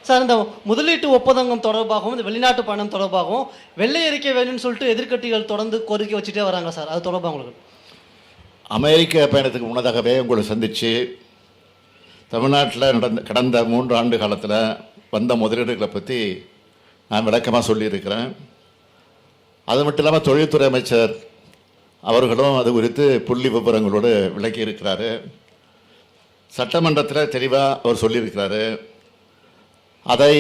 Sir, இந்த முதலீட்டு ஒப்பந்தம் தொடர்பாகவும் இந்த வெளிநாட்டு பயணம் தொடர்பாகவும் வெள்ளை அறிக்கை வேணும்னு சொல்லிட்டு எதிர்க்கட்சிகள் தொடர்ந்து கோரிக்கை வச்சுட்டே வராங்க சார். அது தொடர்பாக உங்களுக்கு? அமெரிக்க பயணத்துக்கு முன்னதாகவே உங்களை சந்தித்து தமிழ்நாட்டில் கடந்த 3 ஆண்டு காலத்தில் வந்த முதலீடுகளை பற்றி நான் விளக்கமாக சொல்லியிருக்கிறேன். அது மட்டும் இல்லாமல் தொழில்துறை அமைச்சர் அவர்களும் அது குறித்து புள்ளி விவரங்களோடு விளக்கி இருக்கிறாரு. சட்டமன்றத்தில் தெளிவாக அவர் சொல்லியிருக்கிறாரு. அதை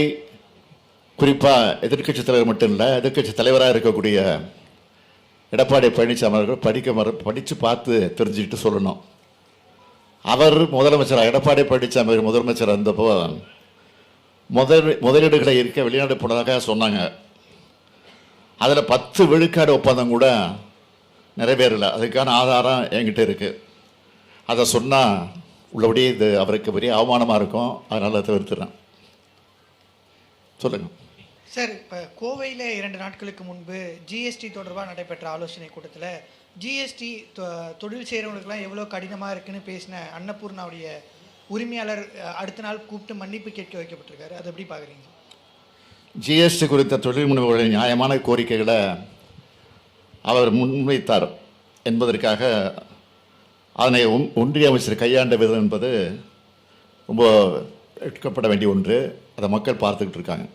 குறிப்பாக எதிர்க்கட்சி தலைவர் மட்டும் இல்லை, எதிர்க்கட்சி தலைவராக இருக்கக்கூடிய எடப்பாடி பழனிசாமி அவர்கள் படித்து பார்த்து தெரிஞ்சுக்கிட்டு சொல்லணும். அவர் முதலமைச்சர் எடப்பாடி பழனிசாமி முதலமைச்சர் இருந்தப்போ முதலீடுகளை இருக்க வெளிநாடு போனதாக சொன்னாங்க. அதில் 10 விழுக்காடு ஒப்பந்தம் கூட நிறைவேறலை. அதுக்கான ஆதாரம் என்கிட்ட இருக்குது. அதை சொன்னால் உள்ளபடியே இது அவருக்கு பெரிய அவமானமாக இருக்கும். அதனால் தவிர்த்துறேன். சொல்லுங்கள் சார். இப்போ கோவையில் 2 நாட்களுக்கு முன்பு ஜிஎஸ்டி தொடர்பாக நடைபெற்ற ஆலோசனை கூட்டத்தில் ஜிஎஸ்டி தொழில் செய்கிறவங்களுக்குலாம் எவ்வளோ கடினமாக இருக்குன்னு பேசின அன்னபூர்ணாவுடைய உரிமையாளர் அடுத்த நாள் கூப்பிட்டு மன்னிப்பு கேட்க வைக்கப்பட்டிருக்காரு. அதை எப்படி பார்க்குறீங்க? ஜிஎஸ்டி குறித்த தொழில் முனைவோர்களின் நியாயமான கோரிக்கைகளை அவர் முன்வைத்தார் என்பதற்காக அதனை ஒன்றிய அமைச்சர் கையாண்ட விதம் என்பது ரொம்ப எடுக்கப்பட வேண்டிய ஒன்று. அதை மக்கள் பார்த்துக்கிட்டு இருக்காங்க.